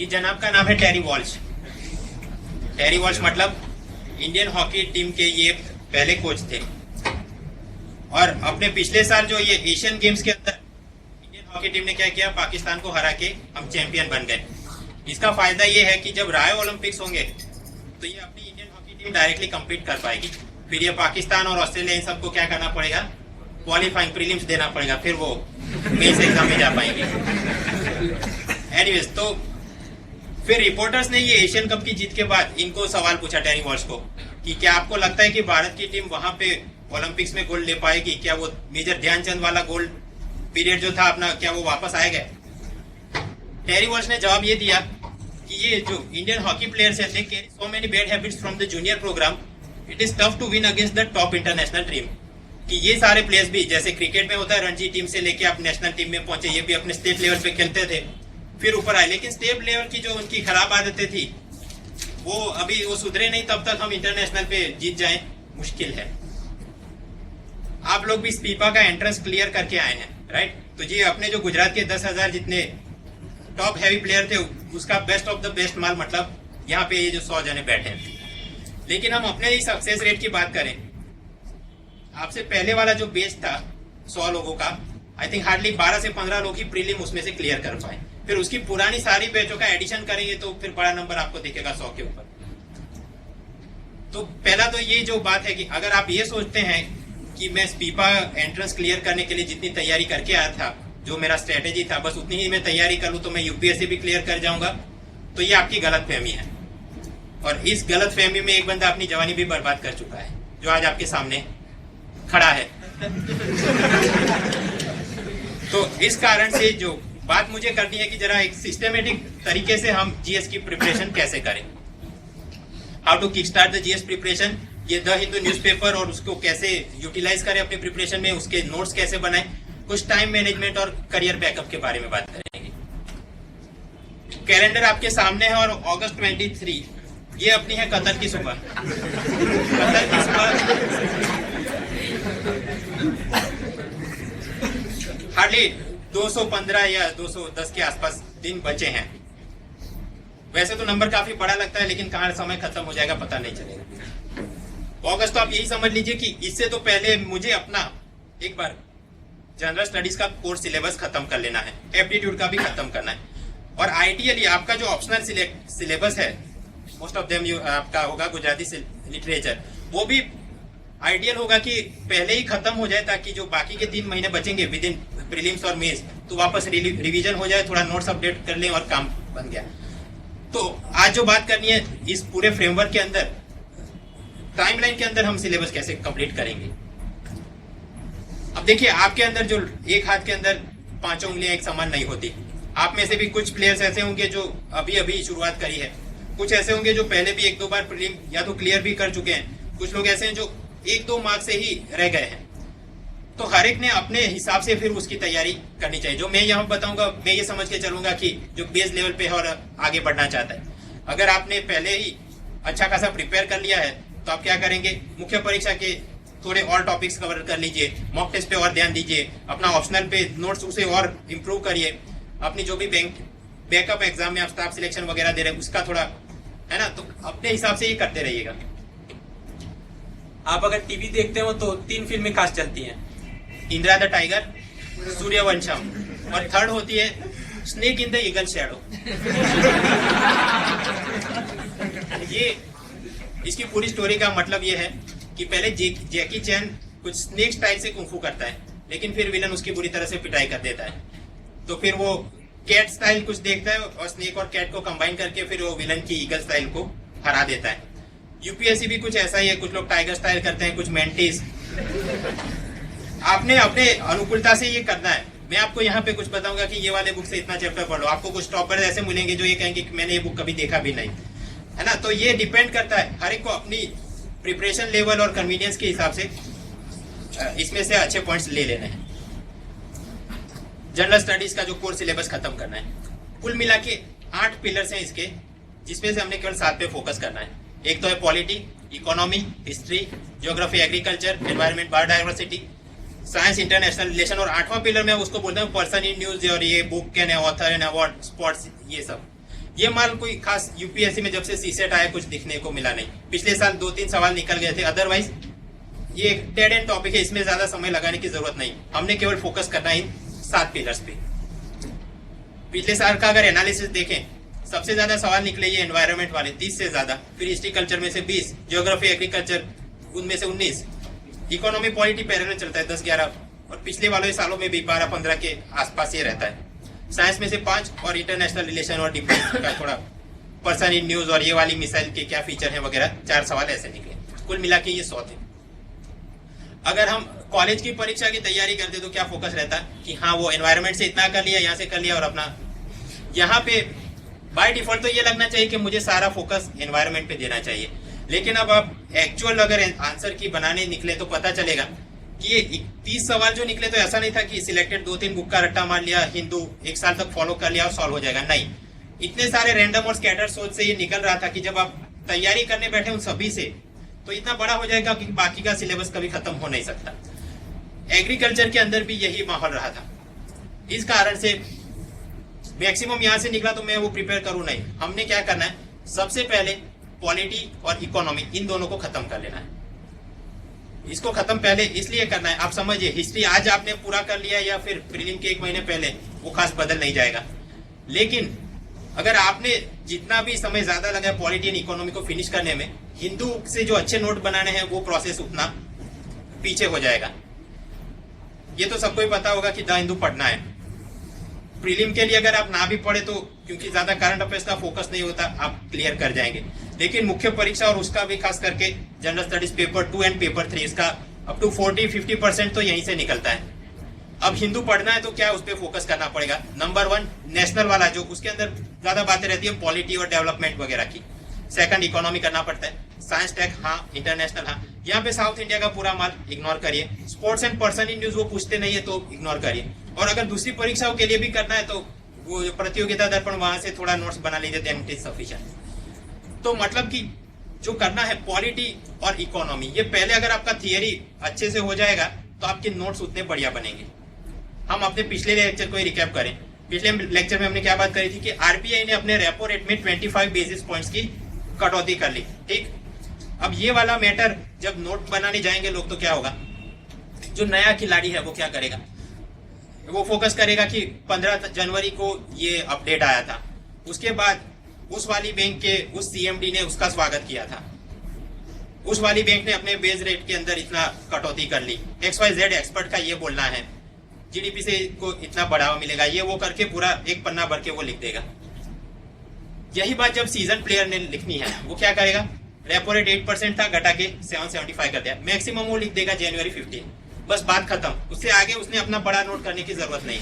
इस जनाब का नाम है टेरी वॉल्श। टेरी वॉल्श मतलब इंडियन हॉकी टीम के ये पहले कोच थे और अपने पिछले साल जो ये एशियन गेम्स के अंदर इंडियन हॉकी टीम ने क्या किया, पाकिस्तान को हरा के हम चैंपियन बन गए। इसका फायदा ये है कि जब रायो ओलंपिक्स होंगे तो ये अपनी Indian hockey team directly compete कर पाएगी। फिर ये पाकिस्तान और ऑस्ट्रेलिया इन सबको क्या करना पड़ेगा, क्वालिफाइंग प्रीलिम्स देना पड़ेगा, फिर वो मेंस एग्जाम में जा पाएंगे। एनीवेज, तो फिर रिपोर्टर्स ने ये एशियन कप की जीत के बाद इनको सवाल पूछा टेरी वॉल्श को कि क्या आपको लगता है कि भारत की टीम वहां पे ओलंपिक्स में गोल्ड ले पाएगी? क्या वो मेजर ध्यानचंद वाला गोल्ड पीरियड जो था अपना, क्या वो वापस आएगा? टेरी वॉल्श ने जवाब ये दिया कि ये जो इंडियन हॉकी प्लेयर्स है, they carry so many bad habits from the junior program, it is tough to win against the top international team. कि ये सारे प्लेयर्स भी जैसे क्रिकेट में होता है, रणजी टीम से लेके आप नेशनल टीम में पहुंचे, ये भी अपने स्टेट लेवल पे खेलते थे, फिर ऊपर आए, लेकिन स्टेट लेवल की जो उनकी खराब आदतें थी वो अभी वो सुधरे नहीं, तब तक हम इंटरनेशनल पे जीत जाएं मुश्किल है। आप लोग भी स्पीपा का एंट्रेंस क्लियर करके आए हैं, राइट? तो जी अपने जो गुजरात के 10,000 जितने टॉप हैवी प्लेयर थे उसका बेस्ट ऑफ द बेस्ट माल, मतलब यहाँ पे ये जो 100 जने बैठे हैं। लेकिन हम अपने ही सक्सेस रेट की बात करें, आपसे पहले वाला जो बेच था 100 लोगों का, आई थिंक हार्डली 12 से 15 लोग ही प्रीलिम उसमें से क्लियर कर पाए। फिर उसकी पुरानी सारी बैचों का एडिशन करेंगे तो फिर बड़ा नंबर आपको दिखेगा 100 के ऊपर। तो पहला तो ये जो बात है कि अगर आप ये सोचते हैं कि मैं स्पीपा एंट्रेंस क्लियर करने के लिए जितनी तैयारी करके आया था, जो मेरा स्ट्रेटेजी था, बस उतनी ही मैं तैयारी कर लूं तो मैं यूपीएससी भी क्लियर कर जाऊंगा, तो ये आपकी गलत फहमी है। और इस गलत फहमी में एक बंदा अपनी जवानी भी बर्बाद कर चुका है, जो आज आपके सामने खड़ा है। तो इस कारण से जो बात मुझे करनी है कि जरा एक सिस्टमेटिक तरीके से हम जीएस की प्रिपरेशन कैसे करें, how to kick start the GS preparation. ये द हिंदू न्यूज़पेपर और उसको कैसे यूटिलाइज करें अपनी प्रिपरेशन में, उसके नोट्स कैसे बनाएं, कुछ टाइम मैनेजमेंट और करियर बैकअप के बारे में बात करेंगे। कैलेंडर आपके सामने है और अगस्त 23 ये अपनी है कतर की सुबह। कतर की सुबह हार्डली 215 या 210 के आसपास दिन बचे हैं। वैसे तो नंबर काफी बड़ा लगता है, लेकिन कहाँ समय खत्म हो जाएगा पता नहीं चलेगा। अगस्त तो आप यही समझ लीजिए कि इससे तो पहले मुझे अपना एक बार जनरल स्टडीज का कोर्स सिलेबस खत्म कर लेना है, एप्टीट्यूड का भी खत्म करना है, और आईटीएल आपका जो ऑप्शनल सिलेबस है, मोस्ट ऑफ देम आपका होगा गुजराती लिटरेचर, वो भी आइडियल होगा कि पहले ही खत्म हो जाए, ताकि जो बाकी के 3 महीने बचेंगे विद इन प्रीलिम्स और मेंस, तो वापस रिवीजन हो जाए, थोड़ा नोट्स अपडेट कर लें और काम बन गया। तो आज जो बात करनी है, इस पूरे फ्रेमवर्क के अंदर, टाइमलाइन के अंदर हम सिलेबस कैसे कंप्लीट करेंगे। अब देखिए, आपके अंदर जो एक हाथ के अंदर 5 उंगलियां एक समान नहीं होती। आप में से भी कुछ प्लेयर्स ऐसे होंगे जो अभी अभी शुरुआत करी है, कुछ ऐसे होंगे जो पहले भी 1-2 बार प्रीलिम या तो क्लियर भी कर चुके हैं, कुछ लोग ऐसे हैं जो 1-2 मार्क्स से ही रह गए हैं। तो हर एक ने अपने हिसाब से फिर उसकी तैयारी करनी चाहिए। जो मैं यहाँ बताऊंगा, मैं ये समझ के चलूंगा कि जो बेस लेवल पे है और आगे बढ़ना चाहता है। अगर आपने पहले ही अच्छा खासा प्रिपेयर कर लिया है तो आप क्या करेंगे, मुख्य परीक्षा के थोड़े और टॉपिक्स कवर कर लीजिए, मॉक टेस्ट पे और ध्यान दीजिए, अपना ऑप्शनल पे नोट्स उसे और इम्प्रूव करिए, अपनी जो भी बैकअप एग्जाम में आप स्टाफ सिलेक्शन वगैरह दे रहे हैं उसका थोड़ा है ना, तो अपने हिसाब से ये करते रहिएगा। आप अगर टीवी देखते हो तो 3 फिल्में खास चलती हैं, इंदिरा द टाइगर, सूर्यवंशम, और थर्ड होती है snake in the eagle shadow. ये इसकी पूरी स्टोरी का मतलब ये है कि पहले जैकी चैन कुछ स्नेक स्टाइल से कुंफू करता है, लेकिन फिर विलन उसकी बुरी तरह से पिटाई कर देता है। तो फिर वो कैट स्टाइल कुछ देखता है और स्नेक और कैट को कंबाइन करके फिर वो विलन की ईगल स्टाइल को हरा देता है। यूपीएससी भी कुछ ऐसा ही है, कुछ लोग टाइगर स्टाइल करते हैं, कुछ मेंटिस। आपने अपने अनुकूलता से ये करना है। मैं आपको यहाँ पे कुछ बताऊंगा कि ये वाले बुक से इतना चैप्टर पढ़ लो, आपको कुछ टॉपर ऐसे मिलेंगे जो ये कहेंगे कि मैंने ये बुक कभी देखा भी नहीं, है ना। तो ये डिपेंड करता है हर एक को अपनी प्रिपरेशन लेवल और कन्वीनियंस के हिसाब से इसमें से अच्छे पॉइंट्स ले लेने हैं। जनरल स्टडीज का जो कोर्स सिलेबस खत्म करना है, कुल मिला के 8 पिलर्स हैं इसके, जिसमें से हमने केवल 7 पे फोकस करना है। एक तो है polity, economy, history, geography, agriculture, environment, biodiversity, science, international relation, और 8वां पिलर में उसको बोलते हैं पर्सन इन न्यूज, और ये book and author and award, sports, ये सब। ये माल कोई खास यूपीएससी में जब से सीसेट आया कुछ दिखने को मिला नहीं। पिछले साल 2-3 सवाल निकल गए थे, अदरवाइज ये एक डेड एंड टॉपिक है, इसमें ज्यादा समय लगाने की जरूरत नहीं। हमने केवल फोकस करना है इन 7 पिलर्स पे। पिछले साल का अगर एनालिसिस देखें, सबसे ज्यादा सवाल निकले ये एनवायरनमेंट वाले 30 से ज्यादा, फिर हिस्ट्री कल्चर में से 20, ज्योग्राफी एग्रीकल्चर उनमें से 19, इकोनॉमी पॉलिटी पैरेलल चलता है 10-11, और पिछले वाले सालों में भी 12-15 के आसपास ये रहता है। साइंस में से 5 और इंटरनेशनल रिलेशन और डिफेंस का थोड़ा पर्सन इन न्यूज और ये वाली मिसाइल के क्या फीचर है वगैरह 4 सवाल ऐसे निकले। कुल मिला के ये 100 थे। अगर हम कॉलेज की परीक्षा की तैयारी करते तो क्या फोकस रहता कि हाँ वो एनवायरनमेंट से इतना कर लिया, यहाँ से कर लिया, और अपना यहाँ पे बाय डिफॉल्ट तो ये लगना चाहिए कि मुझे सारा फोकस एनवायरनमेंट पे देना चाहिए। लेकिन अब आप एक्चुअल अगर आंसर की बनाने निकले तो पता चलेगा कि ये 30 सवाल जो निकले तो ऐसा नहीं था कि सिलेक्टेड 2-3 बुक का रट्टा मार लिया, हिंदू 1 साल तक फॉलो कर लिया और सॉल्व हो जाएगा। नहीं, इतने सारे रैंडम और स्कैटर सोच से ये निकल रहा था कि जब आप तैयारी करने बैठे उन सभी से तो इतना बड़ा हो जाएगा कि बाकी का सिलेबस कभी खत्म हो नहीं सकता। एग्रीकल्चर के अंदर भी यही माहौल रहा था। इस कारण से मैक्सिमम यहाँ से निकला तो मैं वो प्रिपेयर करूँ नहीं। हमने क्या करना है, सबसे पहले पॉलिटी और इकोनॉमी इन दोनों को खत्म कर लेना है। इसको खत्म पहले इसलिए करना है, आप समझिए हिस्ट्री आज आपने पूरा कर लिया या फिर प्रीलिम के 1 महीने पहले, वो खास बदल नहीं जाएगा। लेकिन अगर आपने जितना भी समय ज्यादा लगा पॉलिटी एंड इकोनॉमी को फिनिश करने में, हिंदू से जो अच्छे नोट बनाने हैं वो प्रोसेस उतना पीछे हो जाएगा। ये तो सबको ही पता होगा कि द हिंदू पढ़ना है। प्रीलिम के लिए अगर आप ना भी पढ़े तो क्योंकि ज्यादा करंट अफेयर्स का फोकस नहीं होता, आप क्लियर कर जाएंगे। लेकिन मुख्य परीक्षा और उसका भी खास करके general studies paper 2 and paper 3 इसका अप टू 40-50% तो यहीं से निकलता है। अब हिंदू पढ़ना है तो क्या उस पर फोकस करना पड़ेगा। नंबर 1 नेशनल वाला, जो उसके अंदर ज्यादा बातें रहती है पॉलिटी और डेवलपमेंट वगैरह की। सेकंड इकोनॉमी करना पड़ता है। साइंस टेक हाँ, इंटरनेशनल हाँ। यहाँ पे साउथ इंडिया का पूरा माल इग्नोर करिए। Sports and person in news वो पूछते नहीं है तो इग्नोर करिए। और अगर दूसरी परीक्षाओं के लिए भी करना है तो वो प्रतियोगिता दर्पण वहां से थोड़ा नोट्स बना लीजिए, देन इट इज सफिशिएंट। तो मतलब कि जो करना है पॉलिटी और इकोनॉमी, ये पहले अगर आपका थियरी अच्छे से हो जाएगा तो आपके नोट्स उतने बढ़िया बनेंगे। हम अपने पिछले लेक्चर को रिकैप करें। पिछले लेक्चर में हमने क्या बात करी थी कि आरबीआई ने अपने रेपो रेट में 25 बेसिस पॉइंट्स की कटौती कर ली। ठीक, अब ये वाला मैटर जब नोट बनाने जाएंगे लोग तो क्या होगा, जो नया खिलाड़ी है वो क्या करेगा, वो फोकस करेगा कि 15 जनवरी को ये अपडेट आया था, उसके बाद उस वाली बैंक के उस सीएमडी ने उसका स्वागत किया था, उस वाली बैंक ने अपने बेस रेट के अंदर इतना कटौती कर ली, XYZ एक्सपर्ट का ये बोलना है, जीडीपी से को इतना बढ़ावा मिलेगा, ये वो करके पूरा एक पन्ना भर के वो लिख देगा। यही बात जब सीजन प्लेयर ने लिखनी है वो क्या करेगा, रेपो रेट 8% था, घटा के 775 कर दिया, मैक्सिमम वो लिख देगा जनवरी 15, बस बात खत्म। उससे आगे उसने अपना बड़ा नोट करने की जरूरत नहीं।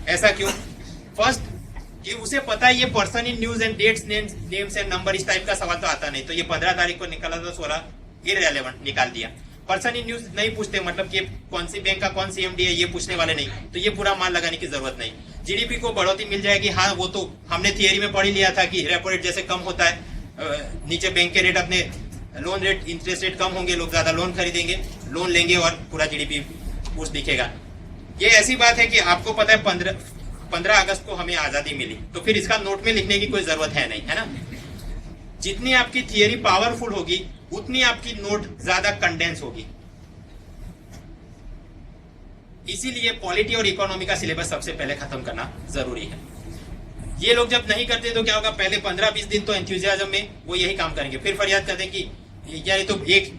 ऐसा क्यों? फर्स्ट कि उसे पता है ये person in news and dates names and number इस टाइप का सवाल तो आता नहीं, तो ये 15 तारीख को निकाला था, 16 इररेलेवेंट निकाल दिया। पर्सन इन न्यूज नहीं पूछते, मतलब कि कौन सी बैंक का कौन सी एमडी है ये पूछने वाले नहीं, तो ये पूरा मान लगाने की जरूरत नहीं। जीडीपी को बढ़ोतरी मिल जाएगी, हाँ वो तो हमने थियरी में पढ़ ही लिया था कि रेपो रेट जैसे कम होता है नीचे बैंक के रेट अपने लोन रेट इंटरेस्ट रेट कम होंगे, लोग ज्यादा लोन खरीदेंगे, लोन लेंगे और पूरा जीडीपी बूस्ट दिखेगा। ये ऐसी बात है कि आपको पता है 15 अगस्त को हमें आजादी मिली, तो फिर इसका नोट में लिखने की कोई जरूरत है नहीं, है ना। जितनी आपकी थियरी पावरफुल होगी उतनी आपकी नोट ज्यादा कंडेंस होगी। इसीलिए पॉलिटी और इकोनॉमी का सिलेबस सबसे पहले खत्म करना जरूरी है। ये लोग जब नहीं करते तो क्या होगा, पहले 15-20 दिन तो एंथुजियाज्म में वो यही काम करेंगे, फिर फरियाद करते हैं कि यार तो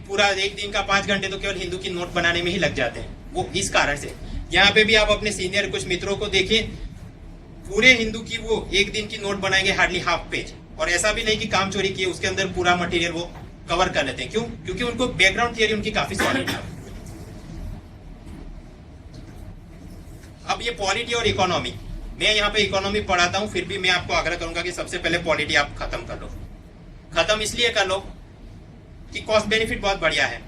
पूरा एक दिन का 5 घंटे तो केवल हिंदू की नोट बनाने में ही लग जाते हैं। वो इस कारण से यहाँ पे भी आप अपने सीनियर कुछ मित्रों को देखिए, पूरे हिंदू की वो एक दिन की नोट बनाएंगे हार्डली हाफ पेज, और ऐसा भी नहीं कि काम चोरी किए, उसके अंदर पूरा मटेरियल वो कवर कर लेते हैं। क्यों? क्योंकि उनको बैकग्राउंड थियरी उनकी काफी सॉलिड है। अब ये पॉलिटी और इकोनॉमी, मैं यहाँ पे इकोनॉमी पढ़ाता हूँ, फिर भी मैं आपको आग्रह करूंगा कि सबसे पहले पॉलिटी आप खत्म कर लो। खत्म इसलिए कर लो कि कॉस्ट बेनिफिट बहुत बढ़िया है।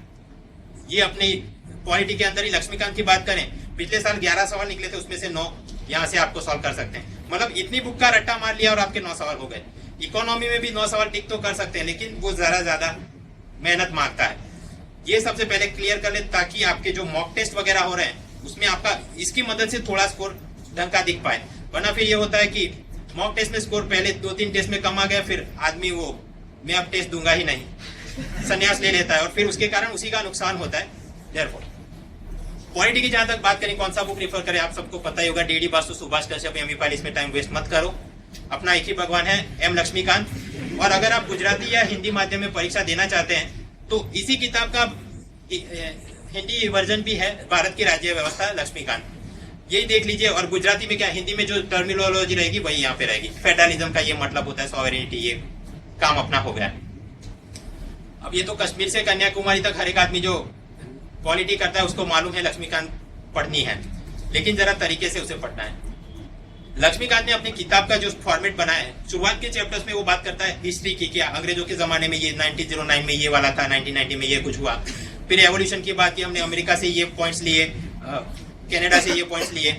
ये अपनी पॉलिटी के अंदर ही लक्ष्मीकांत की बात करें, पिछले साल 11 सवाल निकले थे, उसमें से 9 यहाँ से आपको सॉल्व कर सकते हैं। मतलब इतनी बुक का रट्टा मार लिया और आपके 9 सवाल हो गए। इकोनॉमी में भी 9 सवाल टिक तो कर सकते हैं, लेकिन वो ज्यादा मेहनत मांगता है। ये सबसे पहले क्लियर कर ले, ताकि आपके जो मॉक टेस्ट वगैरह हो रहे हैं उसमें आपका इसकी मदद से थोड़ा स्कोर ढंग का दिख पाए। वरना फिर ये होता है कि मॉक टेस्ट में स्कोर पहले 2-3 टेस्ट में कम आ गया, फिर आदमी वो मैं अब टेस्ट दूंगा ही नहीं, संन्यास ले लेता है और फिर उसके कारण उसी का नुकसान होता है। देयरफॉर पॉलिटी की जहां तक बात करें कौन सा बुक रिफर करें, आप सबको पता ही होगा, डीडी बासु, सुभाष कश्यप, एमवी पाल, इसमें टाइम वेस्ट मत करो। अपना एक ही भगवान है, एम लक्ष्मीकांत। और अगर आप गुजराती या हिंदी माध्यम में परीक्षा देना चाहते हैं तो इसी किताब का हिंदी वर्जन भी है, भारत की राज्य व्यवस्था, लक्ष्मीकांत, यही देख लीजिए। और गुजराती में क्या, हिंदी में जो टर्मिनोलॉजी रहेगी वही यहाँ पे रहेगी। फेडरलिज्म का ये मतलब होता है सॉवरेनिटी, ये काम अपना हो गया। अब ये तो कश्मीर से कन्याकुमारी तक हर एक आदमी जो पॉलिटी करता है उसको मालूम है लक्ष्मीकांत पढ़नी है, लेकिन जरा तरीके से उसे पढ़ना है। लक्ष्मीकांत ने अपनी किताब का जो फॉर्मेट बनाया है, शुरुआत के चैप्टर्स में वो बात करता है हिस्ट्री की, क्या अंग्रेजों के जमाने में ये 1909 में ये वाला था, 1990 में ये कुछ हुआ, फिर एवोल्यूशन की बात की, हमने अमेरिका से ये पॉइंट्स लिए, कनाडा से ये पॉइंट्स लिए,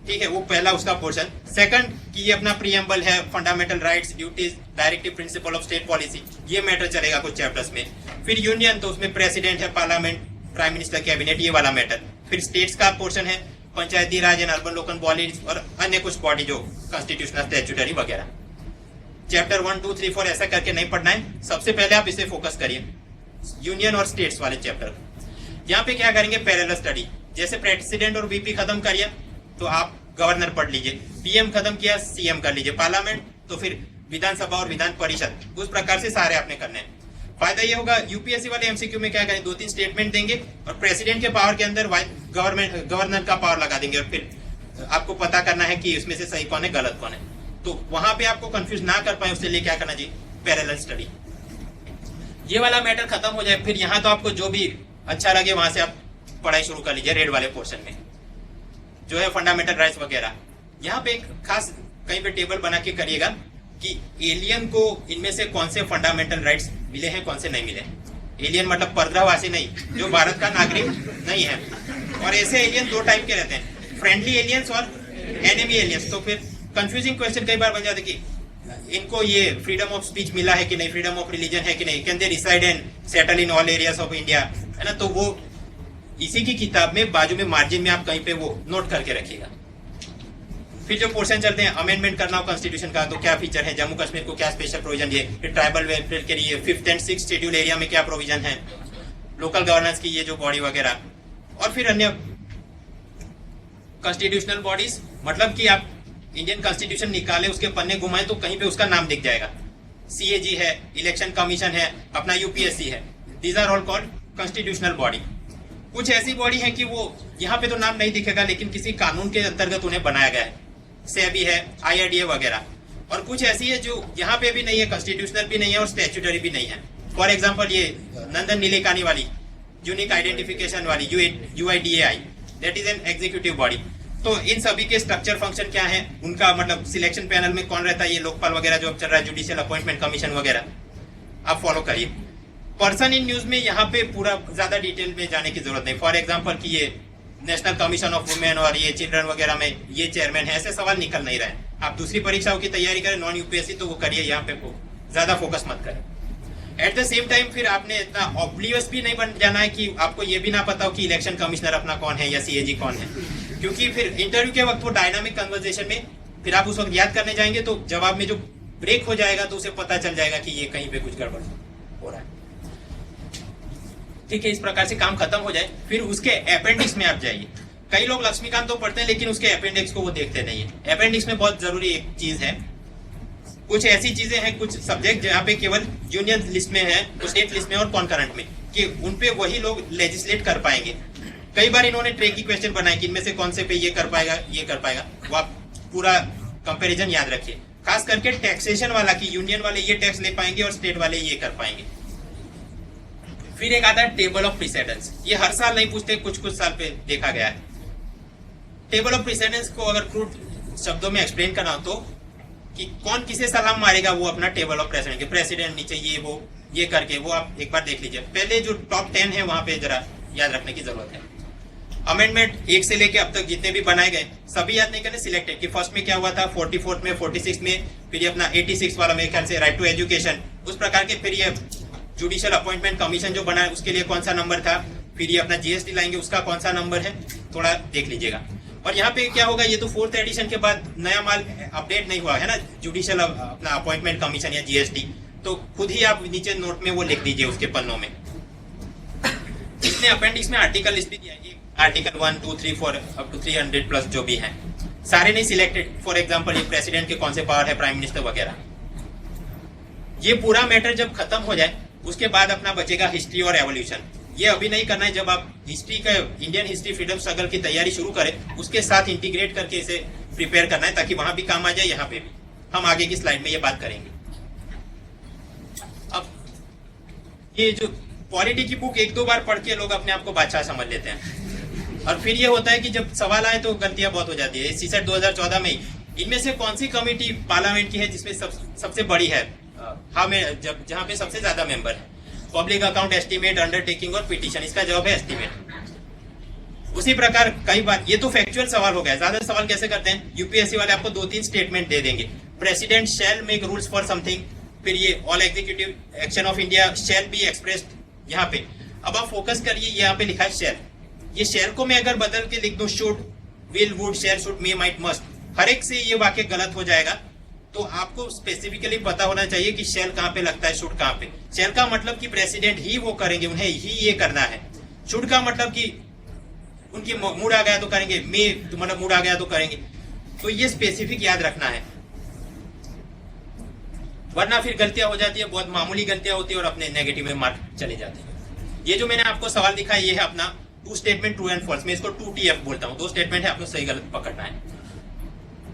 ठीक है, वो पहला उसका पोर्शन। सेकंड कि ये अपना प्रीएम्बल है, fundamental rights, duties, directive principle of state policy, ये मैटर चलेगा कुछ चैप्टर्स में। फिर यूनियन, तो उसमें प्रेसिडेंट है, पार्लियामेंट, प्राइम मिनिस्टर, कैबिनेट, ये वाला मैटर। फिर स्टेट्स का पोर्शन है, पंचायती राज एंड अर्बन लोकल बॉडीज और अन्य कुछ बॉडी जो कॉन्स्टिट्यूशनल, स्टैट्यूटरी वगैरह। चैप्टर 1, 2, 3, 4 ऐसा करके नहीं पढ़ना है, सबसे पहले आप इसे फोकस करिए, यूनियन और स्टेट्स वाले चैप्टर। यहाँ पे क्या करेंगे, पैरेलल स्टडी। जैसे प्रेसिडेंट और वीपी खत्म करिए तो आप गवर्नर पढ़ लीजिए, पीएम खत्म किया सीएम कर लीजिए, पार्लियामेंट तो फिर विधानसभा और विधान परिषद, उस प्रकार से सारे आपने करने हैं। फायदा ये होगा, यूपीएससी वाले एमसीक्यू में क्या करें, 2-3 स्टेटमेंट देंगे और प्रेसिडेंट के पावर के अंदर गवर्नर का पावर लगा देंगे और फिर आपको पता करना है कि उसमें से सही कौन है गलत कौन है। तो वहां पे आपको कंफ्यूज ना कर पाए उसके लिए क्या करना चाहिए, पैरेलल स्टडी। ये वाला मैटर खत्म हो जाए, फिर यहाँ तो आपको जो भी अच्छा लगे वहां से आप पढ़ाई शुरू कर लीजिए। रेड वाले पोर्शन में जो है फंडामेंटल राइट्स वगैरह, यहाँ पे एक खास कहीं पे टेबल बना के करिएगा कि एलियन को इनमें से कौन से फंडामेंटल राइट्स मिले हैं, कौन से नहीं मिले। एलियन मतलब परग्रहवासी नहीं, जो भारत का नागरिक नहीं है। और ऐसे एलियन 2 टाइप के रहते हैं, फ्रेंडली एलियंस और एनिमी एलियंस। तो फिर कंफ्यूजिंग क्वेश्चन कई बार बन जाते कि इनको ये फ्रीडम ऑफ स्पीच मिला है कि नहीं, फ्रीडम ऑफ रिलीजन है कि नहीं, can they reside and settle in all areas of India, है ना। तो वो इसी की किताब में बाजू में मार्जिन में आप कहीं पे वो नोट करके रखिएगा। फिर जो पोर्शन चलते हैं, अमेंडमेंट करना हो कॉन्स्टिट्यूशन का तो क्या फीचर है, जम्मू कश्मीर को क्या स्पेशल प्रोविजन दिए, फिर ट्राइबल वेलफेयर के लिए 5th and 6th schedule area में क्या प्रोविजन है, लोकल गवर्नेंस की ये जो बॉडी वगैरह, और फिर अन्य कॉन्स्टिट्यूशनल बॉडीज। मतलब कि आप इंडियन कॉन्स्टिट्यूशन निकाले, उसके पन्ने घुमाए तो कहीं पे उसका नाम दिख जाएगा। सीएजी है, इलेक्शन कमीशन है, अपना यूपीएससी है, these are all called constitutional body. कुछ ऐसी बॉडी है कि वो यहाँ पे तो नाम नहीं दिखेगा लेकिन किसी कानून के अंतर्गत उन्हें बनाया गया है, सेबी है, आईआरडीए वगैरह। और कुछ ऐसी है जो यहाँ पे भी नहीं है, कॉन्स्टिट्यूशनल भी नहीं है और स्टैट्यूटरी भी नहीं है। फॉर एग्जांपल ये नंदन नीलेकानी वाली यूनिक आइडेंटिफिकेशन वाली UIDAI, that is an executive body. तो इन सभी के स्ट्रक्चर फंक्शन क्या है, उनका मतलब सिलेक्शन पैनल में कौन रहता है, ये लोकपाल वगैरह जो अब चल रहा है, जुडिशियल अपॉइंटमेंट कमीशन वगैरह, आप फॉलो करिए। पर्सन इन न्यूज में यहाँ पे पूरा ज्यादा डिटेल में जाने की जरूरत नहीं। फॉर एग्जांपल कि ये नेशनल कमीशन ऑफ वुमेन और ये चिल्ड्रन वगैरह में ये चेयरमैन है, ऐसे सवाल निकल नहीं रहे। आप दूसरी परीक्षाओं की तैयारी करें, नॉन यूपीएससी, तो वो करिए, यहाँ पे ज्यादा फोकस मत करें। एट द सेम टाइम फिर आपने इतना ऑब्लिवियस भी नहीं बन जाना है कि आपको ये भी ना पता हो कि इलेक्शन कमिश्नर अपना कौन है या सीएजी कौन है, क्योंकि फिर इंटरव्यू के वक्त वो डायनामिक कन्वर्सेशन में फिर आप उस वक्त याद करने जाएंगे तो जवाब में जो ब्रेक हो जाएगा तो उसे पता चल जाएगा कि ये कहीं पे कुछ गड़बड़ हो रहा है। ठीक है, इस प्रकार से काम खत्म हो जाए, फिर उसके अपेंडिक्स में आप जाइए। कई लोग लक्ष्मीकांत तो पढ़ते हैं लेकिन उसके अपेंडिक्स को वो देखते नहीं है। अपेंडिक्स में बहुत जरूरी एक चीज है, कुछ ऐसी चीजें हैं, कुछ सब्जेक्ट जहाँ पे केवल यूनियन लिस्ट में है, स्टेट लिस्ट में और कॉन्करेंट में, कि उनपे वही लोग लेजिस्लेट कर पाएंगे। कई बार इन्होंने ट्रेकी क्वेश्चन बनाए कि इनमें से कौन से पे ये कर पाएगा, ये कर पाएगा। वो आप पूरा कंपैरिजन याद रखिए, खास करके टैक्सेशन वाला कि यूनियन वाले ये टैक्स ले पाएंगे और स्टेट वाले ये कर पाएंगे। फिर एक आता है टेबल ऑफ प्रीसेडेंस, ये हर साल नहीं पूछते, कुछ कुछ साल पे देखा गया है। टेबल ऑफ प्रीसेडेंस को अगर क्रूड शब्दों में एक्सप्लेन करना हो तो कि कौन किसे सलाम मारेगा, वो अपना टेबल ऑफ प्रेसिडेंट के प्रेसिडेंट नीचे ये वो ये करके वो आप एक बार देख लीजिए। पहले जो टॉप 10 है वहां पे जरा याद रखने की जरूरत है। अमेंडमेंट 1 से लेके अब तक जितने भी बनाए गए सभी याद नहीं करने, सिलेक्टेड कि फर्स्ट में क्या हुआ था, 44 में, 46 में, फिर ये अपना 86 वाला मेरे ख्याल से राइट टू एजुकेशन, उस प्रकार के। फिर ये जुडिशियल अपॉइंटमेंट कमीशन जो बना है उसके लिए कौन सा नंबर था, फिर ये अपना जीएसटी लाएंगे उसका कौन सा नंबर है, थोड़ा देख लीजिएगा। और यहाँ पे क्या होगा, ये तो 4th एडिशन के बाद नया माल अपडेट नहीं हुआ है ना, जुडिशियल अपना अपॉइंटमेंट कमीशन या जीएसटी, तो खुद ही आप नीचे नोट में वो लिख दीजिए उसके पन्नों में। इसने अपेंडिक्स में आर्टिकल लिस्ट भी दिया है, आर्टिकल 1, 2, 3, 4 अप टू 300 प्लस जो भी हैं, सारे नहीं सिलेक्टेड। फॉर एग्जांपल ये प्रेसिडेंट के कौन से पावर है, प्राइम मिनिस्टर वगैरह। ये पूरा मैटर जब खत्म हो जाए उसके बाद अपना बचेगा हिस्ट्री और एवोल्यूशन। ये अभी नहीं करना है, जब आप हिस्ट्री का इंडियन हिस्ट्री फ्रीडम स्ट्रगल की तैयारी शुरू करें उसके साथ इंटीग्रेट करके इसे प्रिपेयर करना है, ताकि वहां भी काम आ जाए, यहाँ पे भी। हम आगे की स्लाइड में ये बात करेंगे। अब ये जो पॉलिटी की बुक 1-2 बार पढ़ के लोग अपने आप को बादशाह समझ लेते हैं, और फिर ये होता है कि जब सवाल आए तो गलतियां बहुत हो जाती है। सीसेट 2014 में इनमें से कौन सी कमेटी पार्लियामेंट की है जिसमें सबसे बड़ी है, जहाँ पे सबसे ज्यादा मेंबर है? पब्लिक अकाउंट, एस्टीमेट, अंडरटेकिंग और पिटीशन। इसका जवाब है एस्टीमेट। उसी प्रकार कई बार, ये तो फैक्चुअल सवाल हो गया, ज्यादा सवाल कैसे करते हैं, यूपीएससी वाले आपको 2-3 स्टेटमेंट दे देंगे। President shell make rules for something, फिर ये all executive action of India shall be expressed यहाँ पे। अब आप फोकस करिए, यहाँ पे लिखा है शैल। ये शैल को मैं अगर बदल के लिख दूं should, will, would, shall, should, may, might, must, हर एक से ये वाक्य गलत हो जाएगा। तो आपको स्पेसिफिकली पता होना चाहिए कि शैल कहाँ पे लगता है, शुड कहाँ पे। शैल का मतलब कि प्रेसिडेंट ही वो करेंगे, उन्हें ही ये करना है। शुड का मतलब कि उनकी मूड आ गया तो करेंगे, मे तो मतलब मूड आ गया तो करेंगे। तो ये स्पेसिफिक याद रखना है, वरना फिर गलतियां हो जाती है, बहुत मामूली गलतियां होती है और अपने नेगेटिव में मार्क चले जाते हैं। ये जो मैंने आपको सवाल दिखाया ये है अपना 2 स्टेटमेंट ट्रू एंड फॉल्स, मैं इसको 2TF बोलता हूँ। 2 स्टेटमेंट है, आपको सही गलत पकड़ना है।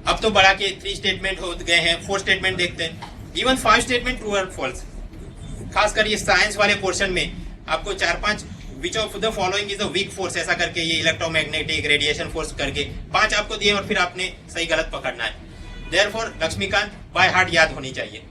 अब तो बढ़ा के 3 स्टेटमेंट हो गए हैं, 4 स्टेटमेंट देखते हैं, इवन 5 स्टेटमेंट ट्रू और फॉल्स। खासकर ये साइंस वाले पोर्शन में आपको 4-5 which of the following is a weak force, ऐसा करके ये इलेक्ट्रोमैग्नेटिक, रेडिएशन फोर्स करके 5 आपको दिए और फिर आपने सही गलत पकड़ना है। देयरफॉर लक्ष्मीकांत बाय हार्ट याद होनी चाहिए।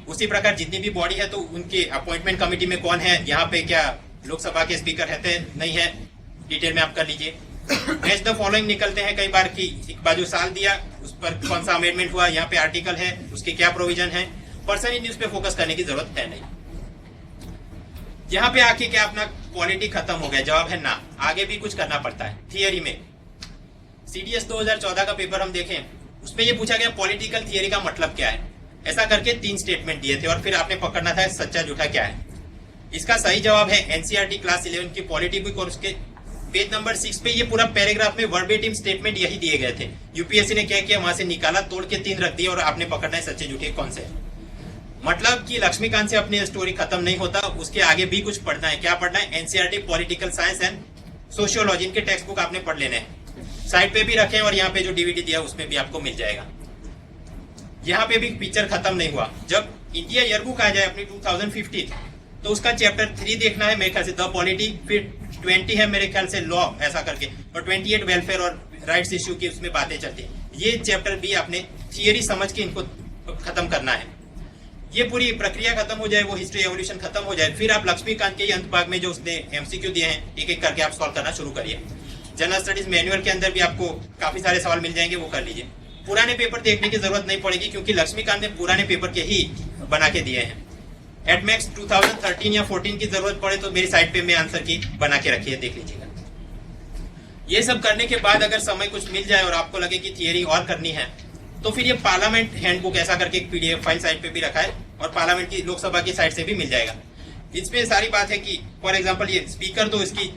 उसी प्रकार जितनी भी बॉडी है तो उनके अपॉइंटमेंट कमेटी में कौन है, यहाँ पे क्या लोकसभा के स्पीकर रहते हैं, नहीं है, डिटेल में आप कर लीजिए। नेक्स्ट द फॉलोइंग निकलते हैं कई बार की, एक बार जो साल दिया उस पर कौन सा अमेंडमेंट हुआ, यहाँ पे आर्टिकल है, उसके क्या प्रोविजन है। पर्सन इन न्यूज पे फोकस करने की जरूरत है नहीं। यहाँ पे आके क्या अपना पॉलिटी खत्म हो गया, जवाब है ना, आगे भी कुछ करना पड़ता है। थियरी में सीडीएस 2014 का पेपर हम देखें, उसमें ये पूछा गया पॉलिटिकल थियरी का मतलब क्या है। ऐसा करके 3 स्टेटमेंट दिए थे और फिर आपने पकड़ना था सच्चा झूठा क्या है। इसका सही जवाब है एनसीईआरटी क्लास 11 की पॉलिटी बुक और उसके पेज नंबर 6 पे ये पूरा पैराग्राफ में वर्बेटिम स्टेटमेंट यही दिए गए थे। यूपीएससी ने क्या किया, वहां से निकाला, तोड़ के 3 रख दिए और आपने पकड़ना है सच्चे झूठे कौन से। मतलब कि लक्ष्मीकांत से अपनी स्टोरी खत्म नहीं होता, उसके आगे भी कुछ पढ़ना है। क्या पढ़ना है, NCERT political science and sociology, इनके टेक्स्ट बुक आपने पढ़ लेने हैं। साइड पे भी रखें और यहाँ पे जो डीवीडी दिया उसमें भी आपको मिल जाएगा। यहाँ पे भी पिक्चर खत्म नहीं हुआ। जब इंडिया ईयरबुक आ जाए अपनी 2015, तो उसका चैप्टर 3 देखना है मेरे ख्याल से, द पॉलिटी, फिर 20 है मेरे ख्याल से लॉ, ऐसा करके, और 28 वेलफेयर और राइट्स इश्यू की उसमें बातें चलती है। ये चैप्टर भी आपने थियरी समझ के इनको खत्म करना है। ये पूरी प्रक्रिया खत्म हो जाए, वो हिस्ट्री एवोल्यूशन खत्म हो जाए, फिर आप लक्ष्मीकांत के अंत भाग में जो उसने एमसीक्यू दिए हैं एक एक करके आप सॉल्व करना शुरू करिए। जनरल स्टडीज मैनुअल के अंदर भी आपको काफी सारे सवाल मिल जाएंगे, वो कर लीजिए। पुराने पेपर देखने की जरूरत नहीं पड़ेगी क्योंकि लक्ष्मीकांत ने पुराने पेपर के ही बना के दिए हैं। एटमैक्स 2013 या 14 की जरूरत पड़े तो मेरी साइट पे मैं आंसर की बना के रखी है, देख लीजिएगा। ये सब करने के बाद अगर समय कुछ मिल जाए और आपको लगे कि थियरी और करनी है, तो फिर ये पार्लियामेंट हैंडबुक ऐसा करके एक पीडीएफ फाइल साइट पे भी रखा है और पार्लियामेंट की लोकसभा की साइट से भी मिल जाएगा। इसमें सारी बात है कि फॉर एग्जाम्पल ये स्पीकर, तो इसकी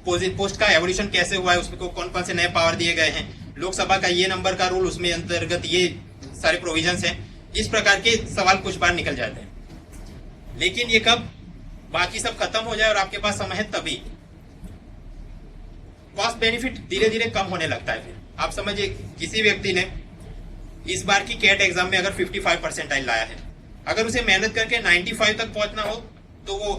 पोस्ट का एवोल्यूशन कैसे हुआ है, उसको कौन कौन से नए पावर दिए गए हैं, लोकसभा का ये नंबर का रूल, उसमें अंतर्गत ये सारे प्रोविजंस हैं। इस प्रकार के सवाल कुछ बार निकल जाते हैं। लेकिन ये कब बाकी सब खत्म हो जाए और आपके पास समय है तभी। कॉस्ट बेनिफिट धीरे धीरे कम होने लगता है। फिर आप समझिए किसी व्यक्ति ने इस बार की कैट एग्जाम में अगर 55 परसेंटाइल लाया है, अगर उसे मेहनत करके 95 तक पहुंचना हो तो वो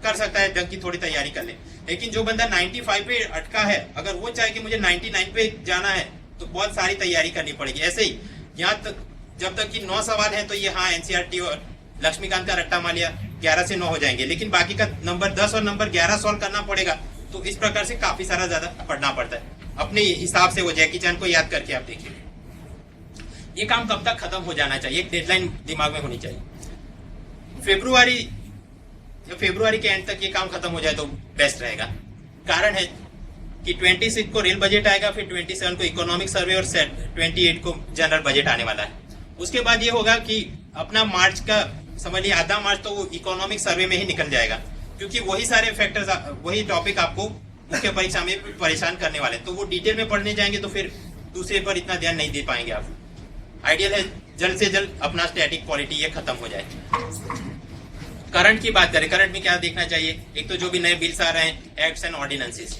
कर सकता है, ढंग की थोड़ी तैयारी कर ले। लेकिन जो बंदा 95 पे अटका है, अगर वो चाहे कि मुझे 99 पे जाना है तो बहुत सारी तैयारी करनी पड़ेगी। ऐसे ही यहाँ तक जब तक कि 9 सवाल है तो ये हाँ एनसीईआरटी और लक्ष्मीकांत का रट्टा मालिया 11 से 9 हो जाएंगे, लेकिन बाकी का नंबर 10 और नंबर 11 सॉल्व करना पड़ेगा। तो इस प्रकार से काफी सारा ज्यादा पढ़ना पड़ता है। अपने हिसाब से वो जैकी चैन को याद करके आप देखिए। ये काम कब तक खत्म हो जाना चाहिए, एक डेडलाइन दिमाग में होनी चाहिए। फरवरी के एंड तक ये काम खत्म हो जाए तो बेस्ट रहेगा। कारण है कि 26 को रेल बजट आएगा, फिर 27 को इकोनॉमिक सर्वे और 28 को जनरल बजट आने वाला है। उसके बाद ये होगा कि अपना मार्च का समझ लिया आधा मार्च तो वो इकोनॉमिक सर्वे में ही निकल जाएगा, क्योंकि वही सारे फैक्टर्स वही टॉपिक आपको मुख्य परीक्षा में परेशान करने वाले, तो वो डिटेल में पढ़ने जाएंगे तो फिर दूसरे पर इतना ध्यान नहीं दे पाएंगे आप। आइडियल है जल्द से जल्द अपना स्टैटिक पॉलिटी ये खत्म हो जाए। करंट की बात करें, करंट में क्या देखना चाहिए, एक तो जो भी नए बिल्स आ रहे हैं, acts and ordinances.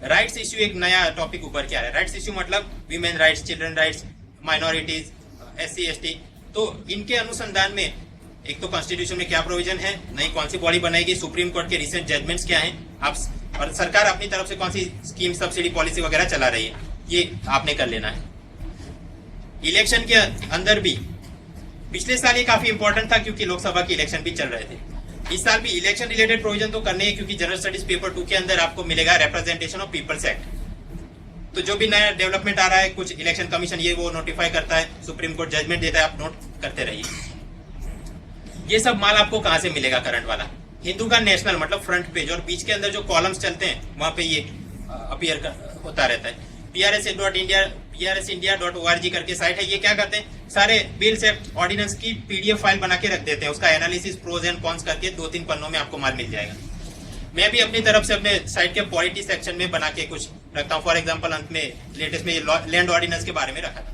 Rights issue एक नया टॉपिक ऊपर क्या है, राइट्स इश्यू मतलब women rights, children rights, minorities, SC ST। तो इनके अनुसंधान में एक तो कॉन्स्टिट्यूशन में क्या प्रोविजन है, नई कौन सी बॉडी बनाएगी, सुप्रीम कोर्ट के रिसेंट जजमेंट्स क्या हैं, आप और सरकार अपनी तरफ से कौन सी स्कीम, सब्सिडी, पॉलिसी वगैरह चला रही है, ये आपने कर लेना है। इलेक्शन के अंदर भी पिछले साल ये काफी इंपॉर्टेंट था क्योंकि लोकसभा के इलेक्शन भी चल रहे थे। इस साल भी इलेक्शन रिलेटेड प्रोविजन तो करने हैं, क्योंकि जनरल स्टडीज पेपर 2 के अंदर आपको मिलेगा रिप्रेजेंटेशन ऑफ पीपल्स एक्ट। तो जो भी नया डेवलपमेंट आ रहा है, कुछ इलेक्शन कमीशन ये वो नोटिफाई करता है, सुप्रीम कोर्ट जजमेंट देता है, आप नोट करते रहिए। ये सब माल आपको कहां से मिलेगा करंट वाला, हिंदू का नेशनल मतलब फ्रंट पेज, और बीच के अंदर जो कॉलम्स चलते हैं वहां पे ये अपीयर होता रहता है। PRSindia.org करके साइट है, ये क्या करते हैं, सारे बिल्स एक्ट ऑर्डिनेंस की PDF फाइल बना के रख देते हैं, उसका एनालिसिस प्रोज एंड कॉन्स करके 2-3 पन्नों में आपको माल मिल जाएगा। मैं भी अपनी तरफ से अपने साइट के पॉलिटी सेक्शन में बना के कुछ रखता हूँ। फॉर एग्जाम्पल अंत में लेटेस्ट में लैंड ऑर्डिनेंस के बारे में रखा था।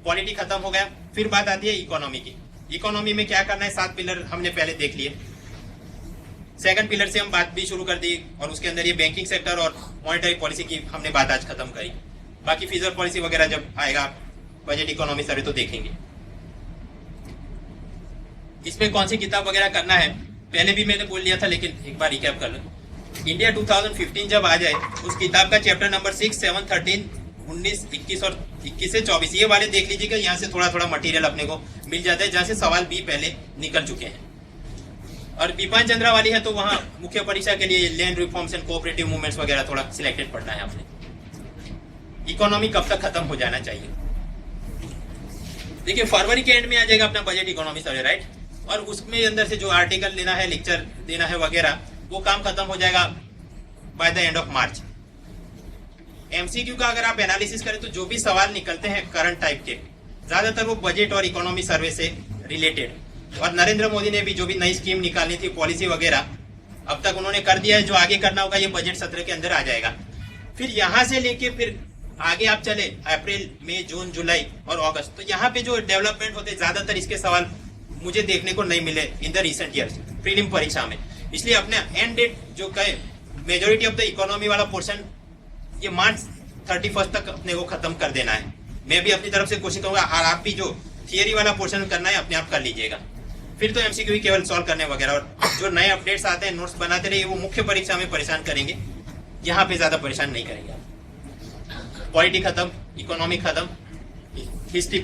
पॉलिटी खत्म हो गया, फिर बात आती है इकोनॉमी की। इकोनॉमी में क्या करना है, 7 पिलर हमने पहले देख लिए। सेकंड पिलर से हम बात भी शुरू कर दी, और उसके अंदर ये बैंकिंग सेक्टर और मॉनेटरी पॉलिसी की हमने बात आज खत्म करी। बाकी फिजर पॉलिसी वगैरह जब आएगा बजट इकोनॉमी सर्वे तो देखेंगे। इसमें कौन सी किताब वगैरह करना है पहले भी मैंने बोल लिया था, लेकिन एक बार रिकैप कर लो। इंडिया 2015 जब आ जाए, उस किताब का चैप्टर नंबर 6, 7, 13, 19, 21 और 21 से 24 ये वाले देख लीजिएगा। यहाँ से थोड़ा थोड़ा मटेरियल अपने को मिल जाता है, जहाँ से सवाल भी पहले निकल चुके हैं। और बिपान चंद्रा वाली है तो वहाँ मुख्य परीक्षा के लिए land reforms and cooperative movements वगैरह थोड़ा सिलेक्टेड पढ़ना है आपने। इकोनॉमी कब तक खत्म हो जाना चाहिए, देखिए फरवरी के एंड में आ जाएगा अपना बजट इकोनॉमी सर्वे, राइट। और उसमें अंदर से जो आर्टिकल लेना है, लेक्चर देना है वगैरह, वो काम खत्म हो जाएगा by the end of March. MCQ का अगर आप एनालिसिस करें तो जो भी सवाल निकलते हैं करंट टाइप के, ज्यादातर वो बजट और इकोनॉमी सर्वे से रिलेटेड। और नरेंद्र मोदी ने भी जो भी नई स्कीम निकालनी थी, पॉलिसी वगैरह, अब तक उन्होंने कर दिया है। जो आगे करना होगा ये बजट सत्र के अंदर आ जाएगा। फिर यहाँ से लेके फिर आगे आप चले अप्रैल, मई, जून, जुलाई और अगस्त, तो यहाँ पे जो डेवलपमेंट होते ज्यादातर इसके सवाल मुझे देखने को नहीं मिले in the recent years prelim परीक्षा में। इसलिए अपने एंड डेट जो कहे मेजोरिटी ऑफ द इकोनॉमी वाला पोर्शन ये मार्च 31 तक अपने को खत्म कर देना है। मैं भी अपनी तरफ से कोशिश करूंगा, और आप भी जो थियरी वाला पोर्शन करना है अपने आप कर लीजिएगा। फिर तो MCQ केवल सॉल्व करने वगैरह, और जो नए अपडेट्स आते हैं, नोट्स बनाते रहिए, वो मुख्य परीक्षा में परेशान करेंगे, यहाँ पे ज्यादा परेशान नहीं करेंगे। पॉलिटी खत्म, इकोनॉमी खत्म, हिस्ट्री